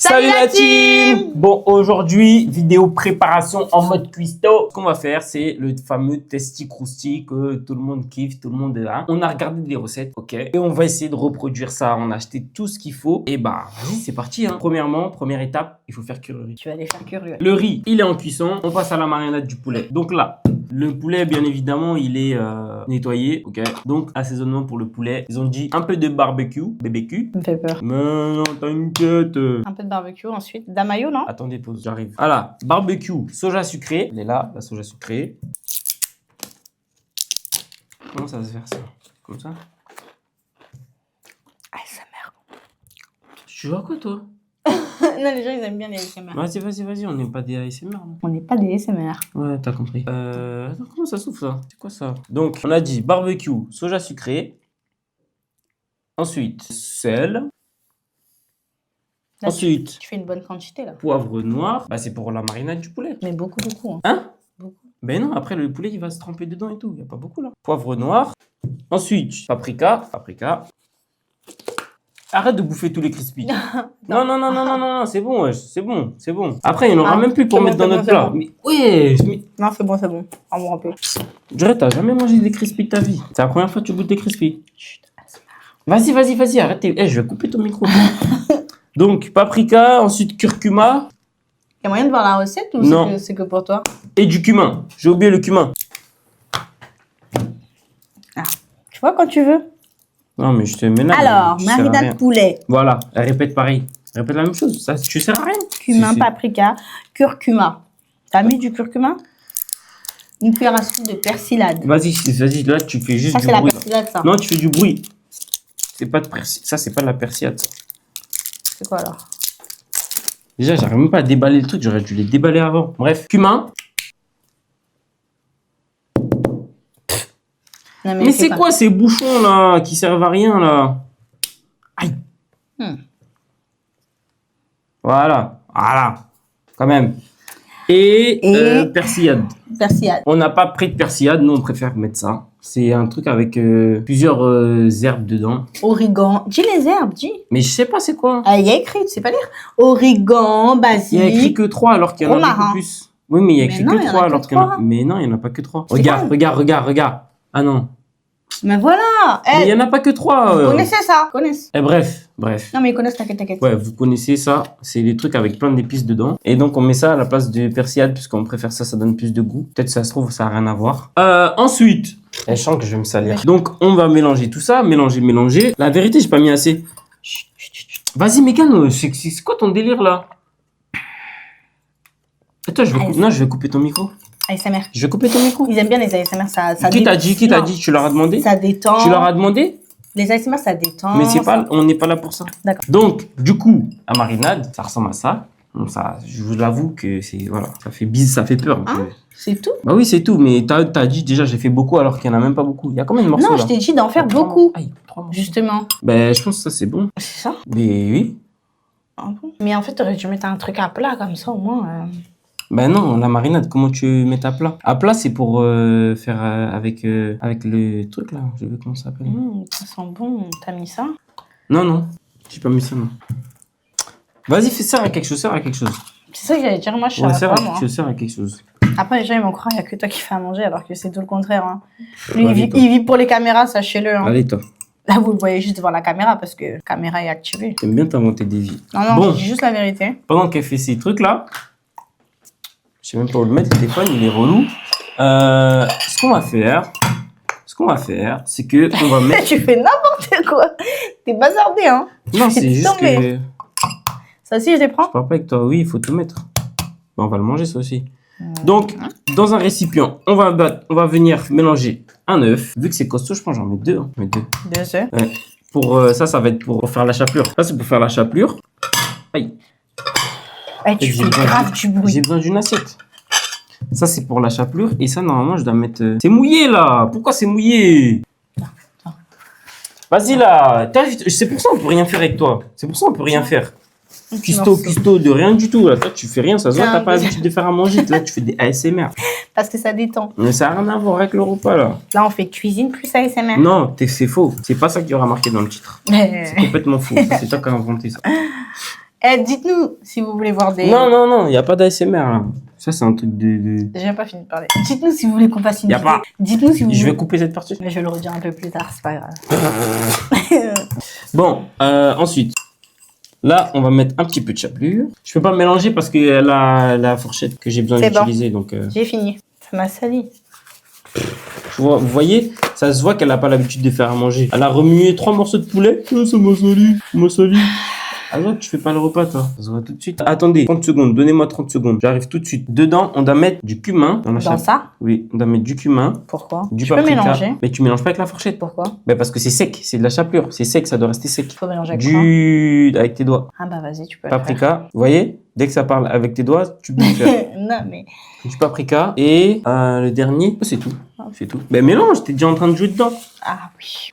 Salut la team! Bon, aujourd'hui, vidéo préparation en mode cuistot. Ce qu'on va faire, c'est le fameux testi crousti que tout le monde kiffe, tout le monde est là. On a regardé des recettes, ok? Et on va essayer de reproduire ça. On a acheté tout ce qu'il faut. Et bah, vas-y, c'est parti. Hein. Premièrement, première étape, il faut faire cuire le riz. Tu vas les faire cuire. Le riz, il est en cuisson. On passe à la marinade du poulet. Donc là, le poulet, bien évidemment, il est nettoyé, ok? Donc, assaisonnement pour le poulet. Ils ont dit un peu de barbecue, BBQ. Ça me fait peur. Mais non, t'inquiète. Un peu de barbecue ensuite. D'amayo, non? Attendez, pause, j'arrive. Voilà, barbecue, soja sucré. Elle est là, la soja sucrée. Comment ça se fait ça? Comme ça? ASMR. Tu vois quoi, toi? Non, les gens, ils aiment bien les ASMR. Vas-y, on n'est pas des ASMR. Là. On n'est pas des ASMR. Ouais, t'as compris. Attends, comment ça s'ouvre, ça? C'est quoi, ça? Donc, on a dit barbecue, soja sucré. Ensuite, sel. Là, Ensuite, tu fais une bonne quantité, là. poivre noir. Bah, c'est pour la marinade du poulet. Mais beaucoup. Hein. Hein? Beaucoup. Ben non, après le poulet il va se tremper dedans et tout, il n'y a pas beaucoup là. Poivre noir. Ensuite, paprika. Arrête de bouffer tous les crispy. Non, c'est bon, wesh, c'est bon. Après, il n'y en aura même plus pour mettre dans notre plat. Mais ouais, Non, c'est bon. On va un peu. je dirais, t'as jamais mangé des crispy de ta vie. C'est la première fois que tu goûtes des crispy. Chut, ASMR. Vas-y, arrête. Je vais couper ton micro. Donc, paprika, ensuite curcuma. Il y a moyen de voir la recette ou Non. c'est que pour toi? Et du cumin. J'ai oublié le cumin. Tu vois quand tu veux. Non, mais je te ménage. Alors, marinade poulet. Voilà, elle répète pareil. Répète la même chose. Ça, tu sers à rien. Cumin, Si. paprika, curcuma. T'as mis du curcuma? Une cuillère à soupe de persilade. Vas-y, là, tu fais juste Ça, du c'est la bruit. persilade, ça. Non, tu fais du bruit. C'est pas de ça, c'est pas de la persillade. C'est quoi, alors? Déjà, j'arrive même pas à déballer le truc. J'aurais dû les déballer avant. Bref, cumin. Non, Mais c'est quoi ces bouchons, là, qui servent à rien, là? Aïe. Voilà. Quand même. Et persillade. Persillade. On n'a pas pris de persillade, nous on préfère mettre ça. C'est un truc avec plusieurs herbes dedans. Origan. Dis les herbes, dis. Mais je sais pas c'est quoi. Il y a écrit, tu sais pas lire. Origan, basilic. Il y a écrit que 3 alors qu'il y en a romarin. beaucoup plus. Oui, mais il y a écrit non, il que y en a 3 que alors qu'il y en a... 3. Mais non, il n'y en a pas que 3. C'est Regarde. Ah non. Mais voilà. Mais il n'y en a pas que 3. Vous connaissez ça? Connaissez. Bref. Non, mais ils connaissent, t'inquiète. Ouais, vous connaissez ça. C'est des trucs avec plein d'épices dedans. Et donc, on met ça à la place de persillade puisqu'on préfère ça, ça donne plus de goût. Peut-être ça se trouve, ça n'a rien à voir. Ensuite, je sens que je vais me salir. Donc, on va mélanger tout ça. Mélanger. La vérité, j'ai pas mis assez. Chut. Vas-y, Mégane, c'est quoi ton délire là? Attends, je vais couper ton micro. ASMR. Je vais couper ton micro. Ils aiment bien les ASMR, ça Qui t'a dit? Tu leur as demandé? Ça détend. Tu leur as demandé? Les ASMR, ça détend. Mais on n'est pas là pour ça. D'accord. Donc, du coup, la marinade, ça ressemble à ça. Donc ça, je vous l'avoue que c'est, voilà, ça fait peur un peu. C'est tout? Bah oui, c'est tout, mais t'as dit déjà, j'ai fait beaucoup alors qu'il n'y en a même pas beaucoup. Il y a combien de morceaux Non, là? je t'ai dit d'en faire beaucoup. Aïe, 3 morceaux. Justement. Ben, je pense que ça, c'est bon. C'est ça? Mais oui. Ah bon? Mais en fait, t'aurais dû mettre un truc à plat comme ça, au moins. Ben non, la marinade, comment tu mets à plat? À plat, c'est pour faire avec le truc là. Je veux comment ça s'appelle. Ça sent bon. T'as mis ça? Non. J'ai pas mis ça, non. Vas-y, sers à quelque chose. C'est ça que j'allais dire. Moi, je Ouais, sais sers pas, à moi. quelque chose, sers à quelque chose. Après, les gens, ils vont croire qu'il n'y a que toi qui fais à manger, alors que c'est tout le contraire. Hein. Lui, Allez, il vit pour les caméras, sachez-le. Hein. Allez, toi. Là, vous le voyez juste devant la caméra, parce que la caméra est activée. T'aimes bien t'inventer des vies. Non, Bon. je dis juste la vérité. Pendant qu'elle fait ces trucs là, je sais même pas où le mettre, le téléphone, il est relou. Ce qu'on va faire, c'est que on va mettre. Tu fais n'importe quoi. T'es bazardé, hein. Non, c'est juste Tombé. que. Ça aussi, je les prends. Je parle pas avec toi. Oui, il faut tout mettre. Bon, on va le manger ça aussi. Donc, dans un récipient, on va venir mélanger un œuf. Vu que c'est costaud, je pense que j'en mets 2. Hein. 2. 2 œufs. Ouais. Pour ça va être pour faire la chapelure. Ça, c'est pour faire la chapelure. Aïe. Tu fais grave du bruit. J'ai besoin d'une assiette. Ça, c'est pour la chapelure. Et ça, normalement, je dois mettre... C'est mouillé, là. Pourquoi c'est mouillé? Vas-y, là. C'est pour ça qu'on peut rien faire avec toi. C'est pour ça qu'on peut rien faire. Cuistot, de rien du tout. Là, toi, tu fais rien. Ça se voit, t'as pas l'habitude de faire à manger. Là, tu fais des ASMR. Parce que ça détend. Mais ça n'a rien à voir avec le repas, là. Là, on fait cuisine plus ASMR. Non, c'est faux. C'est pas ça qu'il y aura marqué dans le titre. C'est complètement faux. C'est toi qui as inventé ça. Eh, dites-nous si vous voulez voir des... Non, non, non, il n'y a pas d'ASMR là. Ça, c'est un truc de... J'ai même pas fini de parler. Dites-nous si vous voulez qu'on fasse une Y a vidéo. pas. Dites-nous si vous Je voulez... vais couper cette partie. Mais je vais le redire un peu plus tard, c'est pas grave. Bon, ensuite. Là, on va mettre un petit peu de chapelure. Je peux pas mélanger parce que la fourchette que j'ai besoin C'est bon. d'utiliser. Donc, J'ai fini. Ça m'a sali. vous voyez, ça se voit qu'elle n'a pas l'habitude de faire à manger. Elle a remué 3 morceaux de poulet. Oh, ça m'a sali, ça m'a sali. Alors, tu fais pas le repas, toi. Ça se voit tout de suite. Attendez, 30 secondes. Donnez-moi 30 secondes. J'arrive tout de suite. Dedans, on doit mettre du cumin. Dans ça? Oui, on doit mettre du cumin. Pourquoi? Du Tu peux paprika. mélanger. Mais tu mélanges pas avec la fourchette. Pourquoi? Ben parce que c'est sec. C'est de la chapelure. C'est sec, ça doit rester sec. Faut mélanger avec quoi? Avec tes doigts. Ah bah vas-y, tu peux le faire. Paprika. Vous voyez? Dès que ça parle avec tes doigts, tu peux le faire. Non mais... Du paprika. Et le dernier, c'est tout. C'est tout. Ben mélange, t'es déjà en train de jouer dedans. Ah oui.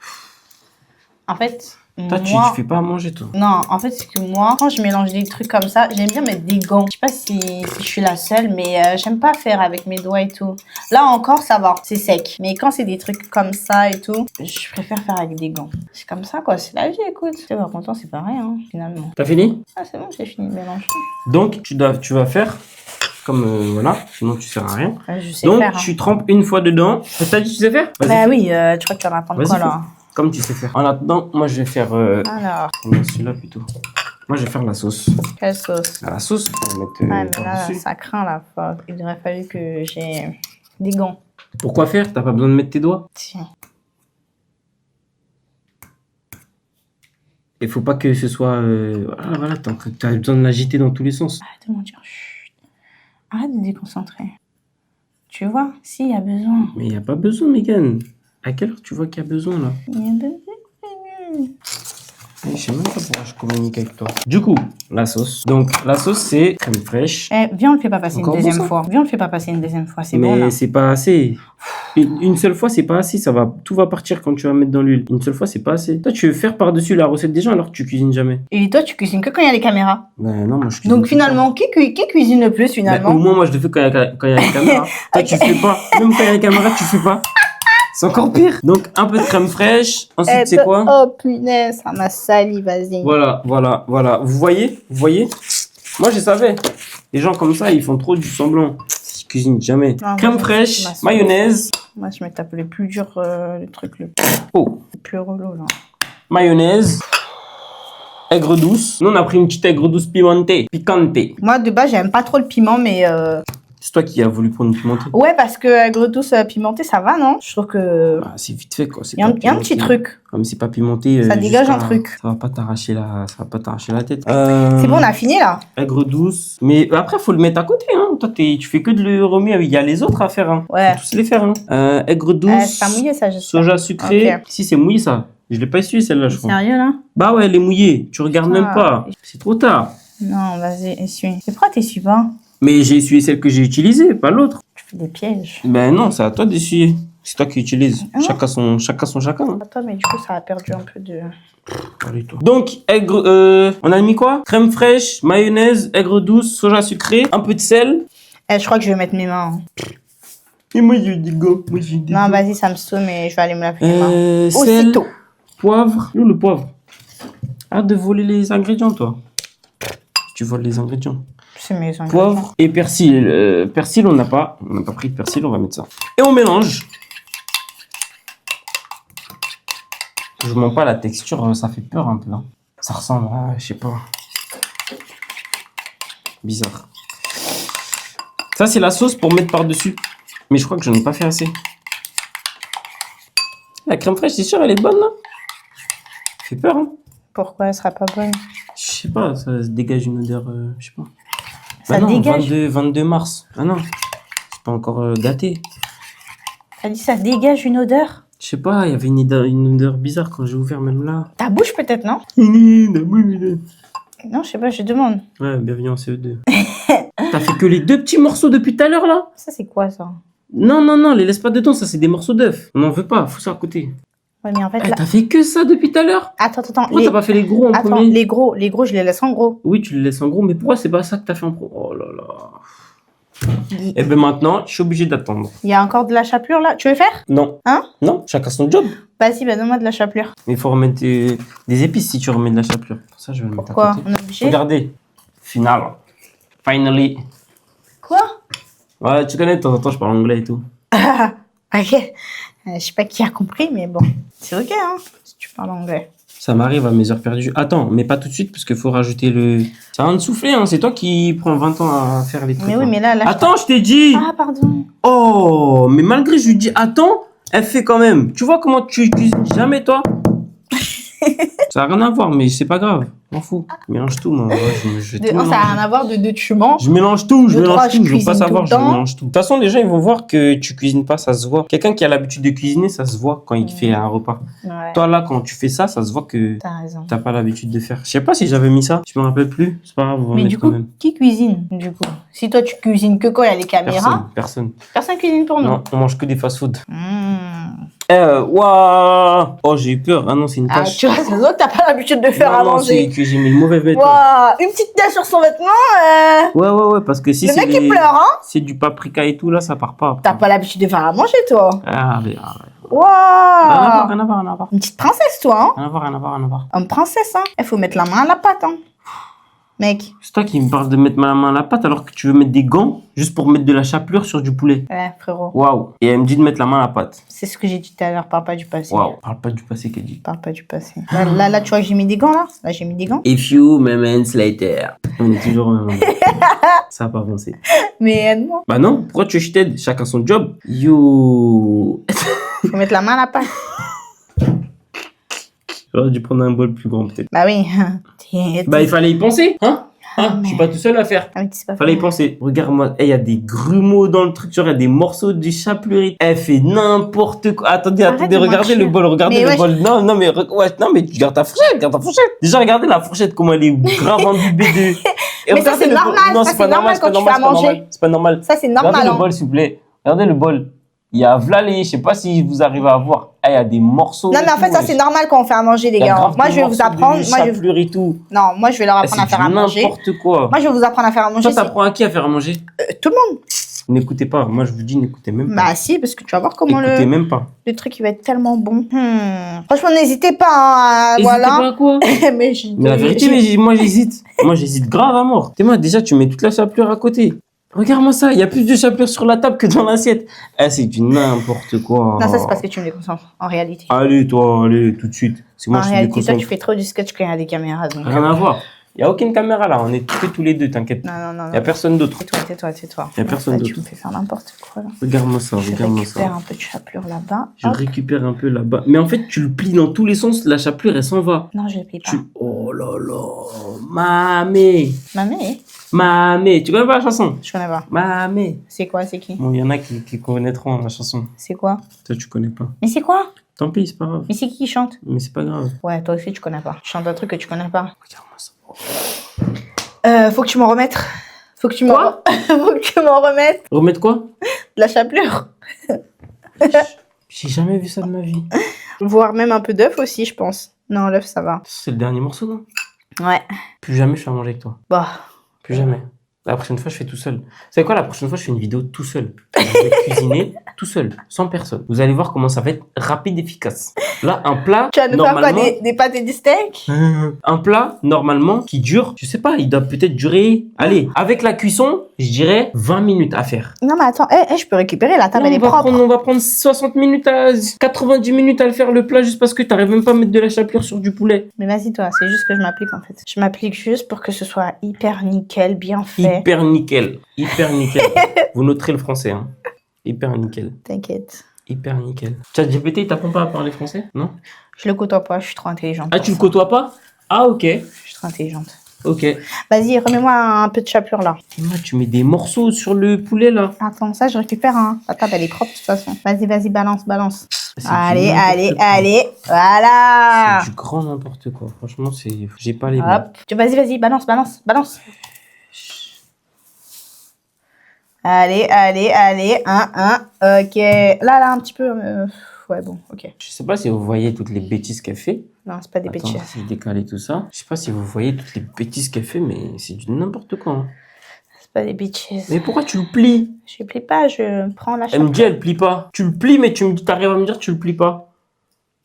En fait, Toi, moi... tu fais pas à manger, toi. Non, en fait, c'est que moi, quand je mélange des trucs comme ça, j'aime bien mettre des gants. Je sais pas si je suis la seule, mais j'aime pas faire avec mes doigts et tout. Là encore, ça va, c'est sec. Mais quand c'est des trucs comme ça et tout, je préfère faire avec des gants. C'est comme ça, quoi. C'est la vie, écoute. Tu vas content, c'est pareil, hein, finalement. T'as fini? Ah, c'est bon, j'ai fini de mélanger. Donc, tu vas faire comme voilà, sinon tu sers à rien. Je sais Donc, faire. Hein. tu trempes une fois dedans. T'as dit que tu sais faire? Vas-y, Bah fais. oui, tu crois que tu vas m'apprendre Vas-y, quoi, fais. là? Comme tu sais faire. En attendant, moi, je vais faire... Alors, non, celui-là, plutôt. Moi, je vais faire la sauce. quelle sauce? La sauce, on va mettre Ah, mais là, par-dessus. ça craint, là. Il aurait fallu que j'ai des gants. Pourquoi faire? T'as pas besoin de mettre tes doigts. Tiens. Il faut pas que ce soit... voilà, t'as besoin de l'agiter dans tous les sens. Arrête de mentir. Chut. Arrête de te déconcentrer. Tu vois, s'il y a besoin. Mais il n'y a pas besoin, Megan. À quelle heure tu vois qu'il y a besoin, là? Il y a besoin. Je sais même pas pourquoi je communique avec toi. Du coup, la sauce. Donc, la sauce, c'est crème fraîche. Eh, viens, on le fait pas passer Encore une bon, deuxième ça fois. Viens, on le fait pas passer une deuxième fois. C'est Mais bon, là. c'est pas assez. Une seule fois, c'est pas assez. Tout va partir quand tu vas mettre dans l'huile. Une seule fois, c'est pas assez. Toi, tu veux faire par-dessus la recette des gens alors que tu cuisines jamais. Et toi, tu cuisines que quand il y a les caméras. Ben non, moi je cuisine. Donc, tout le finalement, qui cuisine le plus, temps. finalement? Ben, au moins, moi je le fais quand il y a les caméras. Toi, tu fais pas. Même quand il y a les caméras, tu fais pas. C'est encore pire. Donc, un peu de crème fraîche. Ensuite, c'est quoi? Oh, punaise, ça m'a sali, vas-y. Voilà. Vous voyez? Moi, je savais. Les gens comme ça, ils font trop du semblant. Ils cuisinent jamais. Ah, Crème moi, fraîche, ma sauce. mayonnaise. Moi, je me tape le plus dur, le truc le Oh, plus relou, là. mayonnaise. Aigre douce. Nous, on a pris une petite aigre douce pimentée. Picante. Moi, de base, j'aime pas trop le piment, mais... C'est toi qui as voulu prendre une pimentée. Ouais, parce que aigre douce pimentée, ça va, non? Je trouve que... Ah, c'est vite fait, quoi. Il y a un petit truc. Comme c'est pas pimenté. Ça dégage jusqu'à- un truc. Ça va pas t'arracher la tête. C'est bon, on a fini, là? Aigre douce. Mais après, faut le mettre à côté, hein. Toi, tu fais que de le remuer. Il y a les autres à faire, hein. Ouais. Faut tous les faire, hein. Aigre douce. C'est pas mouillé, ça, j'espère. Soja sucré. Ok. Si, c'est mouillé, ça. Je l'ai pas essuyé, celle-là, je crois. Sérieux, là? Bah ouais, elle est mouillée. Tu regardes même pas. C'est trop tard. Non, vas-y, essuie. Mais pourquoi t'essuies pas? Mais j'ai essuyé celle que j'ai utilisée, pas l'autre. Tu fais des pièges. Ben non, c'est à toi d'essuyer. C'est toi qui utilises. Ah. Chacun son chacun. Hein. Attends, mais du coup, ça a perdu un peu de... Allez, toi. Donc, on a mis quoi? Crème fraîche, mayonnaise, aigre douce, soja sucré, un peu de sel. Eh, je crois que je vais mettre mes mains. Hein. Et moi, j'ai des gants. Non, vas-y, ça me saoule, mais je vais aller me laver les mains. Sel, Aussitôt. poivre. Où le poivre? Arrête de voler les ingrédients, toi. Tu voles les ingrédients. C'est mes ingrédients. Poivre et persil. Persil, on n'a pas pris de persil, on va mettre ça. Et on mélange. Je mens pas, la texture, ça fait peur un peu. Hein. Ça ressemble à, je sais pas. Bizarre. Ça, c'est la sauce pour mettre par-dessus. Mais je crois que je n'en ai pas fait assez. La crème fraîche, c'est sûr, elle est bonne, là. Ça fait peur, hein. Pourquoi elle sera pas bonne? Je sais pas, ça se dégage une odeur, je sais pas. Ça non, dégage 22 mars. Ah non, c'est pas encore gâté. T'as dit ça dégage une odeur? Je sais pas, il y avait une odeur bizarre quand j'ai ouvert, même là. Ta bouche peut-être, non? Ouais, Non, je sais pas, je demande. bienvenue en CE2. T'as fait que les 2 petits morceaux depuis tout à l'heure, là? Ça, c'est quoi, ça? Non, les laisse pas dedans, ça c'est des morceaux d'œufs. On n'en veut pas, faut ça à côté. Ouais, mais en fait, Eh, là... t'as fait que ça depuis tout à l'heure? Attends. Pourquoi t'as pas fait les gros en Attends, premier? les gros, je les laisse en gros. Oui, tu les laisses en gros, mais pourquoi c'est pas ça que t'as fait en pro? Oh là là. Et ben maintenant, je suis obligé d'attendre. Il y a encore de la chapelure là. Tu veux faire? Non. Hein? Non, chacun son job. Vas-y, bah donne-moi de la chapelure. Mais il faut remettre des épices si tu remets de la chapelure. Pour ça, je vais le mettre à Quoi? côté. On est obligé? Regardez. Final. Finally. Quoi? Ouais, tu connais, de temps en temps, je parle anglais et tout. Ok. Je sais pas qui a compris, mais bon. C'est ok, hein, si tu parles anglais. Ça m'arrive à mes heures perdues. Attends, mais pas tout de suite parce qu'il faut rajouter le... Ça va de souffler, hein. C'est toi qui prends 20 ans à faire les trucs. Mais oui, mais là... Attends, je t'ai dit. Ah, pardon. Oh, mais malgré je lui dis attends, elle fait quand même. Tu vois comment tu cuisines jamais, toi? Ça n'a rien à voir, mais c'est pas grave. M'en fous. Je mélange tout, moi. Ouais, je vais tout Ça n'a mélanger. rien à voir de deux tu manges. Je mélange tout, je De mélange trois, tout. je Je veux pas cuisine savoir, tout je le temps. mélange tout. De toute façon, les gens, ils vont voir que tu cuisines pas, ça se voit. Quelqu'un qui a l'habitude de cuisiner, ça se voit quand il fait un repas. Ouais, Toi, là, quand tu fais ça, ça se voit que t'as raison. t'as pas l'habitude de faire. Je sais pas si j'avais mis ça. Je me rappelle plus. C'est pas grave, on va Mais mettre du quand coup, même. qui cuisine, du coup? Si toi, tu cuisines que quand il y a les caméras, Personne. personne cuisine pour nous. Non, on mange que des fast-food. Mmh. Oh, j'ai eu peur. Ah non, c'est une Ah, tache. tu vois, ça se voit que t'as pas l'habitude de faire à Non, c'est manger. que j'ai mis le mauvais vêtement. Waouh, une petite tache sur son vêtement. Ouais, parce que si Le c'est mec, il pleure, hein? c'est du paprika et tout, là, ça part pas. Après. T'as pas l'habitude de faire à manger, toi. Ah, mais, ah, ouais. Waouh. Rien à voir. Une petite princesse, toi, hein? Rien à voir. Une princesse, hein? Il faut mettre la main à la pâte, hein? Mec. C'est toi qui me parles de mettre ma main à la pâte alors que tu veux mettre des gants juste pour mettre de la chapelure sur du poulet. Ouais, frérot. Waouh. Et elle me dit de mettre la main à la pâte. C'est ce que j'ai dit tout à l'heure, parle pas du passé. Waouh. Parle pas du passé qu'elle dit. Parle pas du passé. Là, tu vois que j'ai mis des gants, là? Là, j'ai mis des gants. A few moments later. On est toujours au même endroit. Ça a pas avancé. Mais aide-moi. Bah non, pourquoi tu es cheated? Chacun son job. You. Faut mettre la main à la pâte. J'aurais dû prendre un bol plus grand peut-être. Bah oui. Bah il fallait y penser, hein? Je suis pas tout seul à faire. Ah, mais tu sais pas Fallait y faire. penser. Regarde-moi, il y a des grumeaux dans le truc, genre il y a des morceaux de chapelure. Elle fait n'importe quoi. Attendez, Arrête de regardez le mentir. bol, regardez Mais le wesh. bol. Non, mais tu gardes ta fourchette, Déjà, regardez la fourchette, comment elle est grave imbibée de... Et Mais ça, regardez c'est le bol. normal, Non, ça, c'est pas c'est normal normal, c'est pas quand tu fais à normal, manger. c'est pas normal. Ça, c'est Regardez normal. le hein. bol, s'il vous plaît. Regardez le bol. Il y a vlalé, je sais pas si vous arrivez à voir. Ah, il y a des morceaux. Non, mais en fait, ça, c'est normal quand on fait à manger, les gars. Moi, je vais vous apprendre. Chapelure et tout. Non, moi, je vais leur apprendre à faire à manger. N'importe quoi. Moi, je vais vous apprendre à faire à manger. Toi, t'apprends à qui à faire à manger? Tout le monde. N'écoutez pas. Moi, je vous dis, n'écoutez même pas. Bah, si, parce que tu vas voir comment Écoutez même pas. le truc, il va être tellement bon. Franchement, n'hésitez pas. Hein, N'hésitez voilà. pas à quoi? mais Mais la vérité, moi, j'hésite. Moi, j'hésite grave à mort. Moi, déjà, tu mets toute la chapelure à côté. Regarde-moi ça, il y a plus de chapelure sur la table que dans l'assiette. Eh, c'est du n'importe quoi. Non, ça, c'est parce que tu me déconcentres, en réalité. Allez, toi, allez, tout de suite. C'est moi En qui réalité, toi, déconcentre. tu fais trop du sketch quand il y a des caméras. Donc... Rien à voir. Il n'y a aucune caméra là, on est que tous les deux, t'inquiète. Non. Il n'y a personne d'autre. Tais-toi. Y a personne Là, tu d'autre. me fais faire n'importe quoi. Là. Regarde-moi ça, Je regarde-moi ça. récupère un peu de chapelure là-bas. Je Hop. récupère un peu là-bas. Mais en fait, tu le plies dans tous les sens, la chapelure, elle s'en va. Non, je ne plie pas. Oh là là, mamé. Mamé, Tu connais pas la chanson? je connais pas. Mamé. C'est quoi, c'est qui? Bon, il y en a qui connaîtront la chanson. C'est quoi? Toi, tu connais pas. Mais c'est quoi? Tant pis, c'est pas grave. Mais c'est qui chante? Mais c'est pas grave. Ouais, toi aussi, tu connais pas. Je chante un truc que tu connais pas. Regarde-moi ça. Faut que tu m'en remettes. Faut que tu m'en Quoi Faut que tu m'en remettes. Remettre quoi? De la chapelure. J'ai jamais vu ça de ma vie. Voire même un peu d'œuf aussi, je pense. Non, l'œuf, ça va. C'est le dernier morceau, non? Ouais. Plus jamais je fais à manger avec toi. Bah. Plus jamais. La prochaine fois, je fais tout seul. Vous savez quoi? La prochaine fois, je fais une vidéo tout seul. Je vais cuisiner tout seul, sans personne. Vous allez voir comment ça va être rapide et efficace. Là, un plat, Tu vas nous faire quoi? normalement... Des pâtes et du steak? Un plat, normalement, qui dure, je sais pas, il doit peut-être durer... Allez, avec la cuisson, je dirais 20 minutes à faire. Non, mais attends, je peux récupérer. La table, Non, elle est propre. on va prendre 60 minutes à 90 minutes à le faire le plat juste parce que t'arrives même pas à mettre de la chapelure sur du poulet. Mais vas-y, toi, c'est juste que je m'applique en fait. Je m'applique juste pour que ce soit hyper nickel, bien fait. Hyper nickel. Vous noterez le français, hein. Hyper nickel. T'inquiète. Hyper nickel. ChatGPT, il t'apprend pas à parler français? Non? Je le côtoie pas, je suis trop intelligente. Ah, tu le côtoies pas? Ah, ok. Je suis trop intelligente. Ok. Vas-y, remets-moi un peu de chapelure là. Et moi, tu mets des morceaux sur le poulet, là. Attends, ça, je récupère. Hein. La table, elle est propre de toute façon. Vas-y, balance. C'est Allez, du n'importe quoi. voilà. C'est du grand n'importe quoi. Franchement, j'ai pas les mots. Hop. Vas-y, balance. Allez, ok. Là, un petit peu. Ouais, bon, ok. Je sais pas si vous voyez toutes les bêtises qu'elle fait. Non, c'est pas des Attends, bêtises. c'est décalé tout ça. Je sais pas si vous voyez toutes les bêtises qu'elle fait, mais c'est du n'importe quoi. Hein. Pas des bitches. Mais pourquoi tu le plies? Je plie pas, je prends la Elle me chape. dit, elle plie pas. Tu le plies, mais t'arrives à me dire que tu le plies pas.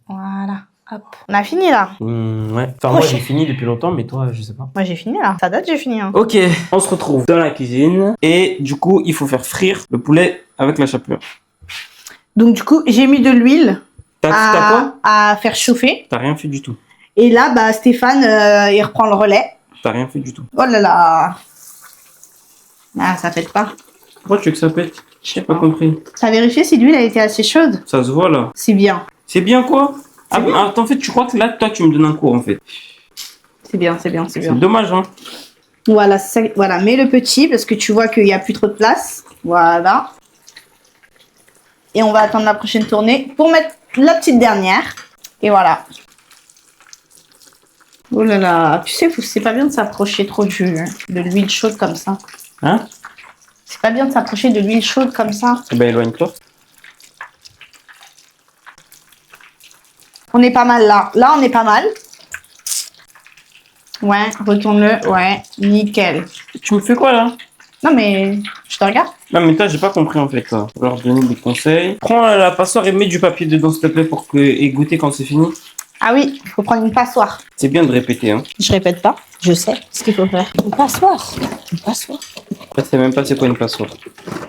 Voilà. Hop. On a fini là. Ouais. Enfin, moi, j'ai fini depuis longtemps, mais toi, je sais pas. Moi j'ai fini là. Ça date, j'ai fini. Hein. Ok, on se retrouve dans la cuisine. Et du coup, il faut faire frire le poulet avec la chapelure. Donc du coup, j'ai mis de l'huile T'as quoi? à faire chauffer. T'as rien fait du tout. Et là, bah, Stéphane, il reprend le relais. T'as rien fait du tout. Oh là là. Ah, ça pète pas. Pourquoi tu veux que ça pète? Je sais Pas pas. compris. T'as vérifié si l'huile a été assez chaude? Ça se voit là. C'est bien. C'est bien quoi? Attends, en fait, tu crois que là, toi, tu me donnes un cours en fait. C'est bien, c'est bien, c'est C'est bien. dommage, hein. Voilà, voilà, mets le petit parce que tu vois qu'il n'y a plus trop de place. Voilà. Et on va attendre la prochaine tournée pour mettre la petite dernière. Et voilà. Oh là là, tu sais, c'est pas bien de s'approcher trop de l'huile chaude comme ça. Hein? C'est pas bien de s'approcher de l'huile chaude comme ça. Eh ben, éloigne-toi. On est pas mal là. Là, on est pas mal. Ouais, retourne-le. Ouais, nickel. Tu me fais quoi là? Non, mais je te regarde. Non, mais toi, j'ai pas compris en fait là. Je vais leur donner des conseils. Prends la passoire et mets du papier dedans, s'il te plaît, pour et goûter quand c'est fini. Ah oui, il faut prendre une passoire. C'est bien de répéter, hein. Je répète pas, je sais ce qu'il faut faire. Une passoire. Une passoire. Je sais même pas c'est quoi une passoire.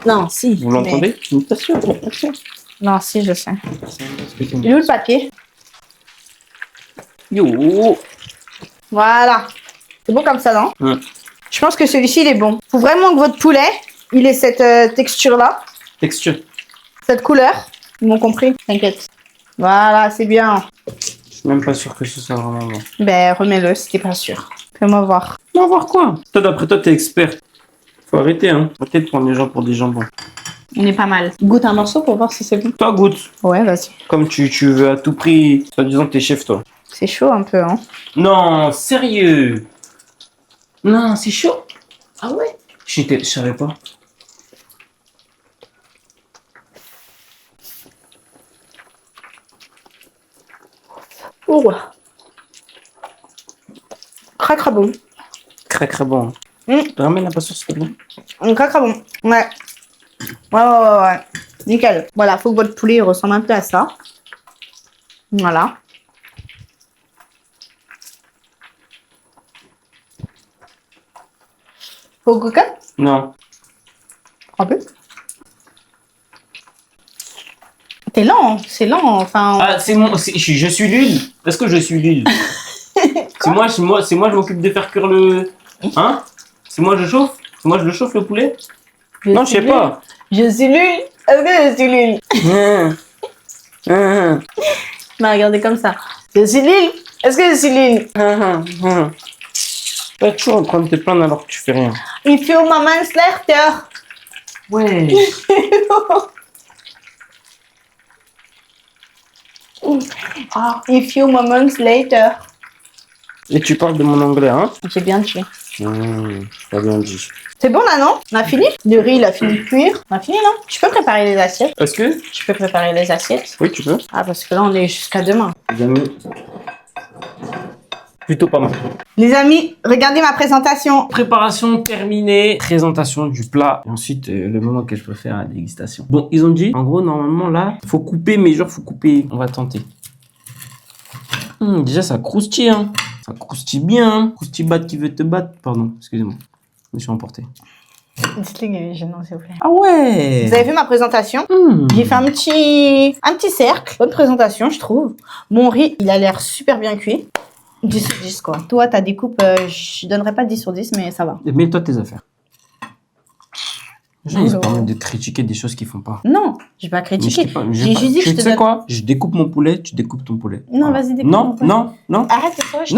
Non, si. Vous l'entendez? Une passoire, une passoire. Non, si, je sais. C'est même pas ce que c'est. Il est où le papier? Yo! Voilà. C'est bon comme ça, non? Ouais. Je pense que celui-ci, il est bon. Faut vraiment que votre poulet, il ait cette texture-là, Texture. cette couleur. Ils m'ont compris? T'inquiète. Voilà, c'est bien. Je suis même pas sûr que ce soit vraiment bon. Ben, remets-le si t'es pas sûr. Fais-moi voir. On va voir quoi? Toi, d'après toi, t'es expert. Faut arrêter, hein. Arrêtez de prendre les gens pour des jambons. On est pas mal. Goûte un morceau pour voir si c'est bon. Toi, goûte. Ouais, vas-y. Comme tu veux à tout prix, soi-disant que t'es chef, toi. C'est chaud un peu, hein. Non, sérieux. Non, c'est chaud. Ah ouais? Je savais pas. Oh. Cracra bon. Cracra bon. Ramène la passoire, s'il te plaît. Cracra bon. Ouais. Ouais. Nickel. Voilà, faut que votre poulet il ressemble un peu à ça. Voilà. Faut goûter? Non. Un peu. T'es lent, c'est lent, enfin... Ah, je suis l'huile. Est-ce que je suis l'huile? C'est moi, je m'occupe de faire cuire le... Hein? C'est moi, je chauffe? C'est moi, je le chauffe, le poulet? Non, je sais pas. Je suis l'huile. Est-ce que je suis l'huile? Tu m'as regardé comme ça. Je suis l'huile. Est-ce que je suis l'huile? T'es toujours en train de te plaindre alors que tu fais rien. If your mama's later. Ouais. If your moments later. Et tu parles de mon anglais, hein? J'ai bien dit. Pas bien dit. C'est bon là, non? On a fini? Le riz, il a fini de cuire. On a fini, non? Tu peux préparer les assiettes? Est-ce que? Tu peux préparer les assiettes? Oui, tu peux. Ah, parce que là, on est jusqu'à demain. Les amis. Plutôt pas mal. Les amis, regardez ma présentation. Préparation terminée. Présentation du plat. Et ensuite, le moment que je peux faire la dégustation. Bon, ils ont dit, en gros, normalement, là, faut couper, mais genre, faut couper. On va tenter. Déjà, ça croustille, hein. Ça croustille bien, hein. Croustille batte qui veut te battre. Pardon, excusez-moi. Je me suis emporté. Dites-le qu'il est gênant, s'il vous plaît. Ah ouais. Vous avez vu ma présentation? J'ai fait un petit cercle. Bonne présentation, je trouve. Mon riz, il a l'air super bien cuit. 10 sur 10, quoi. Toi, ta découpe, je donnerais pas 10 sur 10, mais ça va. Mets-toi tes affaires. Les gens, ils se permettent de critiquer des choses qu'ils font pas. Non, je vais pas critiquer. J'ai juste dit que je te Tu sais donne... quoi? Je découpe mon poulet, tu découpes ton poulet. Non, vas-y, découpe mon poulet. Non. Arrête, c'est toi, je te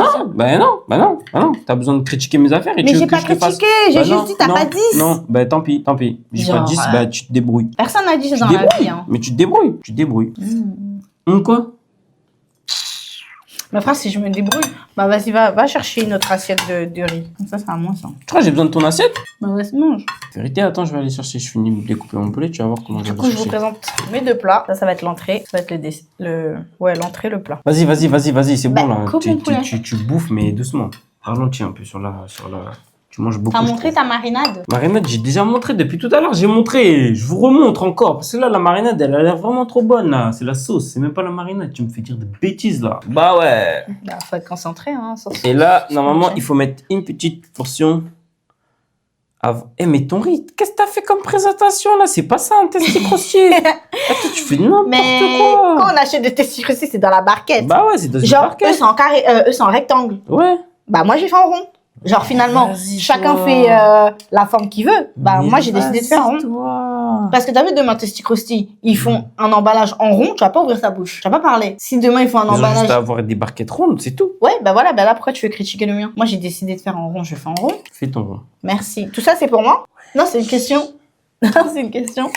Non, bah non. T'as besoin de critiquer mes affaires et Mais tu veux j'ai que pas je te fasse... critiqué, j'ai juste dit t'as pas 10. Non, bah tant pis. J'ai pas Genre, 10, bah tu te débrouilles. Personne n'a dit ça Tu dans te la débrouilles, vie, hein. mais tu te débrouilles. Quoi? Ma frère, si je me débrouille, bah vas-y, va chercher une autre assiette de riz. Comme ça, c'est à moi, ça. Tu crois que j'ai besoin de ton assiette? Bah vas-y, mange. Vérité, attends, je vais aller chercher. Je finis de découper mon poulet, tu vas voir comment je vais Du coup, je vous chercher. présente mes deux plats. Ça va être l'entrée. Ça va être l'entrée, le plat. Vas-y, c'est Bah, bon là. coupe mon poulet. Tu bouffes, mais doucement. Ralentis un peu sur la... Tu manges beaucoup. T'as je montré trouve. ta marinade? Marinade, j'ai déjà montré depuis tout à l'heure. J'ai montré. Je vous remontre encore. Parce que là, la marinade, elle a l'air vraiment trop bonne, là. C'est la sauce. C'est même pas la marinade. Tu me fais dire des bêtises, là. Bah ouais. Bah, faut être concentré, hein. Et là, normalement, il faut mettre une petite portion. Eh, mais ton riz, qu'est-ce que t'as fait comme présentation, là? C'est pas ça, un testi-crostier. Attends, tu fais n'importe Mais quoi. quand on achète des testicles, c'est dans la barquette. Bah ouais, c'est dans une Genre, barquette. eux, c'est en carré, eux, c'est en rectangle. Ouais. Bah, moi, j'ai fait en rond. Genre, finalement, Vas-y, chacun toi. fait la forme qu'il veut. Bah, Mais moi, j'ai décidé de faire en rond. toi. Parce que t'as vu, demain, Testicrosti, ils font un emballage en rond, tu vas pas ouvrir ta bouche. Tu vas pas parler. Si demain, ils font un Ils ont juste emballage. à avoir des barquettes rondes, c'est tout. Ouais, bah voilà, bah là, pourquoi tu veux critiquer le mien? Moi, j'ai décidé de faire en rond, je fais en rond. Fais ton rond. Merci. Tout ça, c'est pour moi? Non, c'est une question. Non, c'est une question.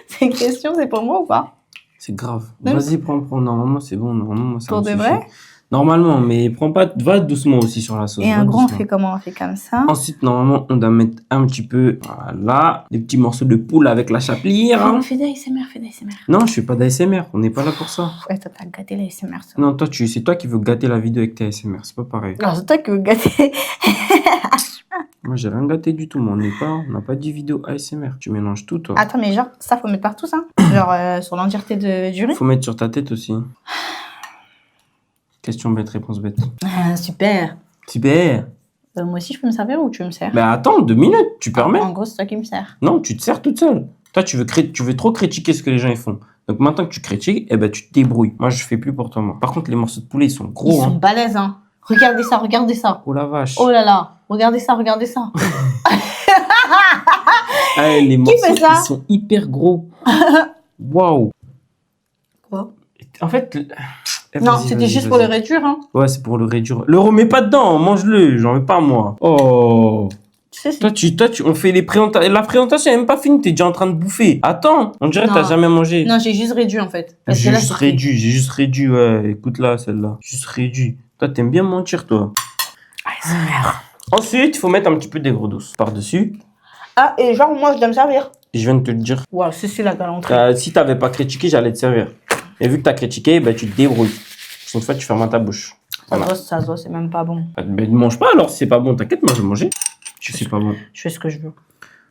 C'est une question, c'est pour moi ou pas? C'est grave. Non. Vas-y, prends. Normalement, c'est bon. Normalement, ça Pour me de suffit. vrai? Normalement, mais prends pas. Va doucement aussi sur la sauce. Et va un grand, on doucement. fait comment? On fait comme ça. Ensuite, normalement, on doit mettre un petit peu, voilà, des petits morceaux de poule avec la chapelure. Hein. Fais d'ASMR, fais d'ASMR. Non, je fais pas d'ASMR. On n'est pas là pour ça. Ouais, toi, t'as gâté l'ASMR, ça. Non, toi, c'est toi qui veux gâter la vidéo avec tes ASMR. C'est pas pareil. Alors, c'est toi qui veux gâter. Moi, j'ai rien gâté du tout. Mais on n'a pas dit vidéo ASMR. Tu mélanges tout, toi. Attends, mais genre, ça, faut mettre partout, ça? Genre, sur l'entièreté du riz? Faut mettre sur ta tête aussi. Question bête, réponse bête. Ah, super. Super. Moi aussi, je peux me servir ou tu me sers? Mais attends, 2 minutes, tu permets? En gros, c'est toi qui me sers. Non, tu te sers toute seule. Toi, tu veux trop critiquer ce que les gens ils font. Donc maintenant que tu critiques, eh ben, tu te débrouilles. Moi, je fais plus pour toi, moi. Par contre, les morceaux de poulet, ils sont gros. Ils sont Hein. balèzes, hein. Regardez ça, regardez ça. Oh la vache. Oh là là. Regardez ça, regardez ça. Ah, les morceaux, fait ça? ils sont hyper gros. Waouh. Quoi? En fait... Non, vas-y, c'était vas-y, juste pour le vas-y. réduire, hein. Ouais, c'est pour le réduire. Le remets pas dedans, mange-le. J'en veux pas, moi. Oh. Tu sais, c'est... Toi, on fait les présentations. La présentation n'est même pas finie. T'es déjà en train de bouffer. Attends, on dirait que Non. t'as jamais mangé. Non, j'ai juste réduit, en fait. Parce que J'ai là, juste c'était- réduit, ouais. Écoute-la, celle-là. Juste réduit. Toi, t'aimes bien mentir, toi. Ensuite, il faut mettre un petit peu d'aigre douce par-dessus. Ah, et genre, moi, je dois me servir. Et je viens de te le dire. Waouh, c'est la galanterie. Si t'avais pas critiqué, j'allais te servir. Et vu que t'as critiqué, ben, tu te débrouilles. Une fois, tu fermes ta bouche. Voilà. Ça se voit, c'est même pas bon. Ben, ne mange pas alors, si c'est pas bon. T'inquiète, moi, je vais manger. Si c'est pas bon. Je fais ce que je veux.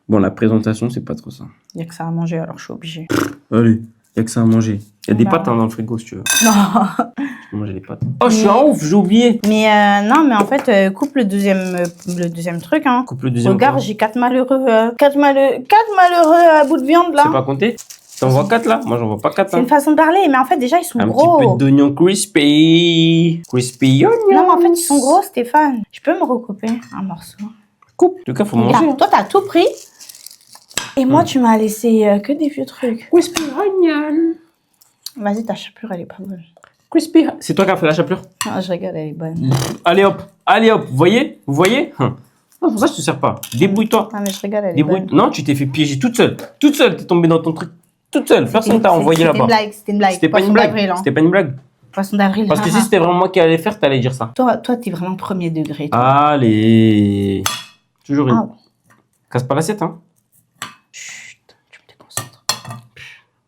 Bon, la présentation, c'est pas trop ça. Il y a que ça à manger, alors je suis obligée. Allez, y a que ça à manger. Y a des Bah. pâtes hein, dans le frigo, si tu veux. Non. Tu peux manger des pâtes. Oh, je suis un ouf, j'ai oublié. Mais non, mais en fait, coupe le deuxième truc, hein. Coupe le deuxième. Regarde, point. j'ai 4 malheureux, 4 malheureux à bout de viande, là. C'est pas compté. T'en vois 4 là? Moi, j'en vois pas 4. C'est une façon de parler, mais en fait, déjà, ils sont Un gros. petit peu d'oignon crispy. Crispy onion. Non, mais en fait, ils sont gros, Stéphane. Je peux me recouper un morceau? Coupe. En tout cas, faut manger. Regarde, toi, t'as tout pris. Et moi, tu m'as laissé que des vieux trucs. Crispy onion. Vas-y, ta chapelure, elle est pas bonne. Crispy. C'est toi qui as fait la chapelure? Non, je rigole, elle est bonne. Allez hop. Vous voyez? Vous voyez? Non, pour ça, je te sers pas. Débrouille-toi. Non, mais je rigole, elle est Débrouille. bonne. Non, tu t'es fait piéger toute seule. Toute seule, t'es tombée dans ton truc. Toute seule. Personne t'a envoyé C'était là-bas. une blague, c'était une blague. C'était pas une Poisson blague. d'avril, hein. C'était pas une blague. Poisson d'avril. Parce que si c'était vraiment moi qui allais faire, t'allais dire ça. Toi, t'es vraiment premier degré. Toi. Allez. Toujours une. Ah. Casse pas l'assiette, hein. Chut, tu me déconcentres.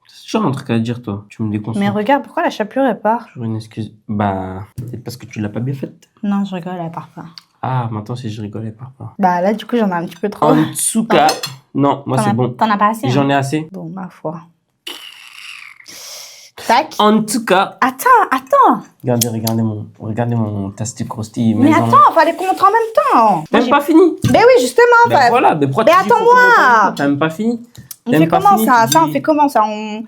C'est toujours un truc à dire, toi. Tu me déconcentres. Mais regarde, pourquoi la chapelure, elle part? Toujours une excuse. Bah, c'est parce que tu l'as pas bien faite. Non, je rigole, elle part pas. Ah, maintenant, si je rigole, elle part pas. Bah là, du coup, j'en ai un petit peu trop. En dessous, non, moi, c'est bon. T'en as pas assez? J'en ai assez. Bon, ma foi. Tac. En tout cas, Attends. regardez mon testicrosti. Mais attends, fallait qu'on montre en même temps. Moi, T'as même pas fini. Ben oui, justement. Ben voilà, mais pourquoi Mais tu dis faut attends-moi. qu'on monte en même temps? T'as même pas fini. On T'as fait même pas comment fini, ça? tu Ça, on dis- fait comment ça? On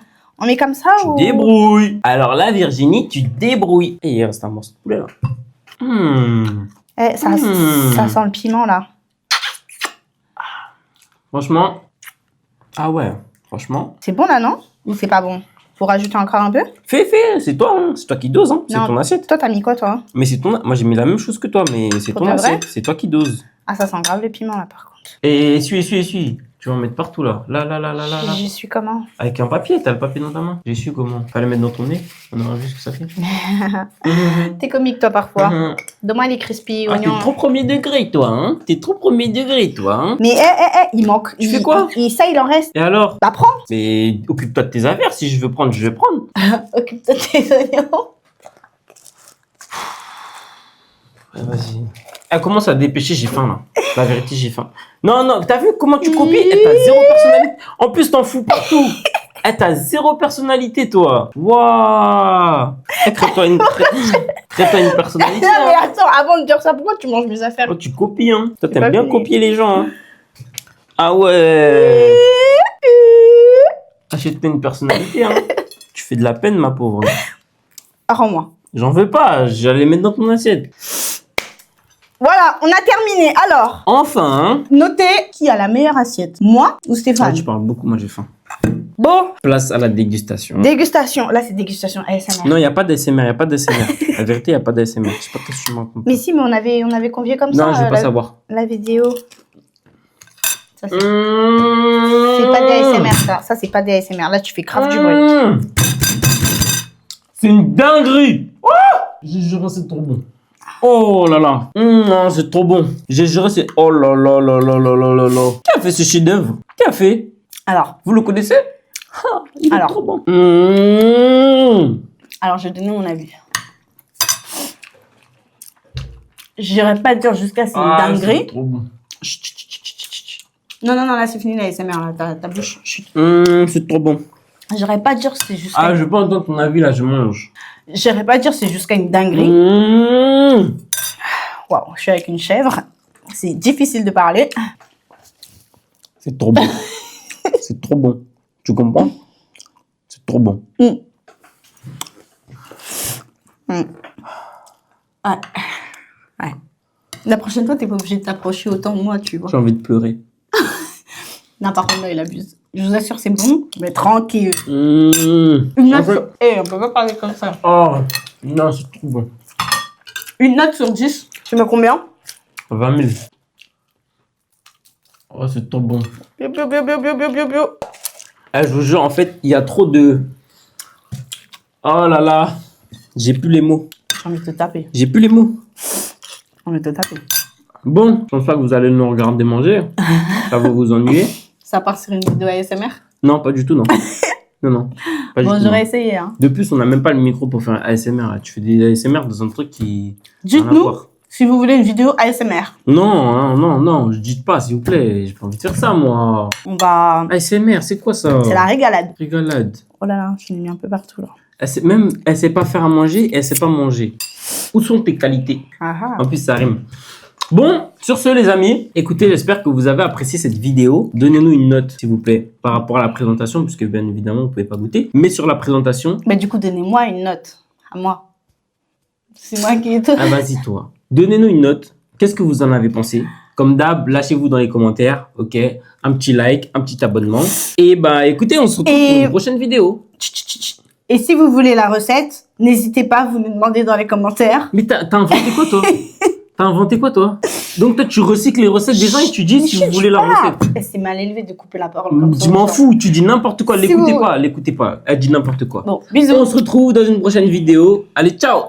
met comme ça Tu ou... débrouilles. Alors là, Virginie, tu débrouilles. Et il reste un morceau de poulet là. Eh, ça sent le piment, là. Franchement. Ah ouais, franchement. C'est bon, là, non? Ou c'est pas bon? Faut rajouter encore un peu? Fais, c'est toi, hein. C'est toi qui dose, hein. C'est Non. ton assiette. Toi, t'as mis quoi, toi? Mais c'est ton. Moi, j'ai mis la même chose que toi, mais c'est Pour ton de vrai? assiette. C'est toi qui dose. Ah, ça sent grave le piment, là, par contre. Et essuie. Tu vas en mettre partout là. Là. Je suis comment? Avec un papier, t'as le papier dans ta main. J'essuie comment? Fallait mettre dans ton nez. On aura vu ce que ça fait. T'es comique, toi, parfois. Donne-moi les crispy Ah, t'es oignons. trop premier degré, toi, hein. T'es trop premier degré, toi, hein. Mais, il manque... Tu fais quoi? Ça, il en reste. Et alors? Bah, prends. Mais occupe-toi de tes affaires. Si je veux prendre, je vais prendre. Occupe-toi de tes oignons. Ouais, vas-y. Elle commence à dépêcher, j'ai faim là. La vérité, j'ai faim. Non, non, t'as vu comment tu copies? T'as zéro personnalité. En plus, t'en fous partout. T'as zéro personnalité, toi. Waouh. Crée-toi une personnalité. Non, mais attends, avant de dire ça, pourquoi tu manges mes affaires? Oh, tu copies, hein. Toi, pas t'aimes bien fini. copier les gens, hein. Ah ouais. Achète-toi une personnalité, hein. Tu fais de la peine, ma pauvre. Rends-moi. J'en veux pas, j'allais les mettre dans ton assiette. Voilà, on a terminé. Alors, Enfin, hein. notez qui a la meilleure assiette. Moi ou Ah, Stéphane? tu parles beaucoup, moi j'ai faim. Bon, Place à la dégustation. dégustation. Là, c'est dégustation ASMR. Non, il n'y a pas d'ASMR, il n'y a pas d'ASMR. La vérité, il n'y a pas d'ASMR. Je sais pas qu'est-ce que tu me racontes. Mais si, mais on avait convié comme ça. Non, je veux pas savoir. La vidéo. Ça, c'est Mmh. c'est pas des ASMR, ça. Ça, c'est pas des ASMR. Là, tu fais grave du bruit. Mmh. C'est une dinguerie. Oh, j'ai juré, c'est trop bon. Oh là là. Non, c'est trop bon. J'ai juré, c'est... Oh là là là là là là là là. Qui a fait ce chef-d'œuvre? Qui a fait? Alors, Vous le connaissez? Ah, il est Alors. trop bon. Mmh. alors, je vais donner mon avis. J'irai pas dire jusqu'à c'est une Ah, c'est dinguerie. trop bon. Non, non, non, là, c'est fini la ASMR, là. Ta bouche. Chut. C'est trop bon. J'irai pas dire c'est jusqu'à. Ah, je veux pas entendre ton avis là, je mange. J'irai pas dire c'est jusqu'à une dinguerie. Mmh. Waouh, je suis avec une chèvre. C'est difficile de parler. C'est trop bon. C'est trop bon. Tu comprends? C'est trop bon. Mm. Mm. Ouais. Ouais. La prochaine fois, t'es pas obligé de t'approcher autant de moi, tu vois. J'ai envie de pleurer. Non, par contre, là, il abuse. Je vous assure, c'est bon, mais tranquille. Mmh. Une En note fait- sur... on peut pas parler comme ça. Oh, non, c'est trop bon. Une note sur 10, tu mets combien? 20 000. Oh, c'est trop bon. Bio, bio, bio, bio, bio, bio, bio, bio. Eh, je vous jure, en fait, il y a trop de... Oh là là. J'ai plus les mots. J'ai envie de te taper. J'ai plus les mots. J'ai envie de te taper. Bon, je pense pas que vous allez nous regarder manger. Ça va vous ennuyer. Ça part sur une vidéo ASMR? Non, pas du tout, non. Non, non. Pas Bon, du tout, j'aurais non. essayé, hein. De plus, on n'a même pas le micro pour faire un ASMR. Là. Tu fais des ASMR dans un truc qui... rien à Dites-nous voir. si vous voulez une vidéo ASMR. Non, hein, non, non, je dis pas, s'il vous plaît. J'ai pas envie de faire ça, moi. On va... ASMR, c'est quoi ça? C'est la régalade. Régalade. Oh là là, je l'ai mis un peu partout, là. Elle sait pas faire à manger, elle sait pas manger. Où sont tes qualités? Ah ah. En plus, ça rime. Bon, sur ce, les amis, écoutez, j'espère que vous avez apprécié cette vidéo. Donnez-nous une note, s'il vous plaît, par rapport à la présentation, puisque bien évidemment, vous pouvez pas goûter. Mais sur la présentation, Mais du coup, donnez-moi une note. À moi. C'est moi qui ai tout. ah, vas-y, toi. Donnez-nous une note. Qu'est-ce que vous en avez pensé? Comme d'hab, lâchez-vous dans les commentaires, ok? Un petit like, un petit abonnement. Et bah, écoutez, on se retrouve pour une prochaine vidéo. Chut, chut, chut. Et si vous voulez la recette, n'hésitez pas, vous nous demandez dans les commentaires. Mais t'as inventé quoi, toi? T'as inventé quoi, toi? Donc, toi, tu recycles les recettes des gens et tu dis si vous voulez la recette. Eh, c'est mal élevé de couper la parole comme ça. Je m'en fous, tu dis n'importe quoi, Si l'écoutez vous- pas, l'écoutez pas. Elle dit n'importe quoi. Bon, Et bisous. on se retrouve dans une prochaine vidéo. Allez, ciao!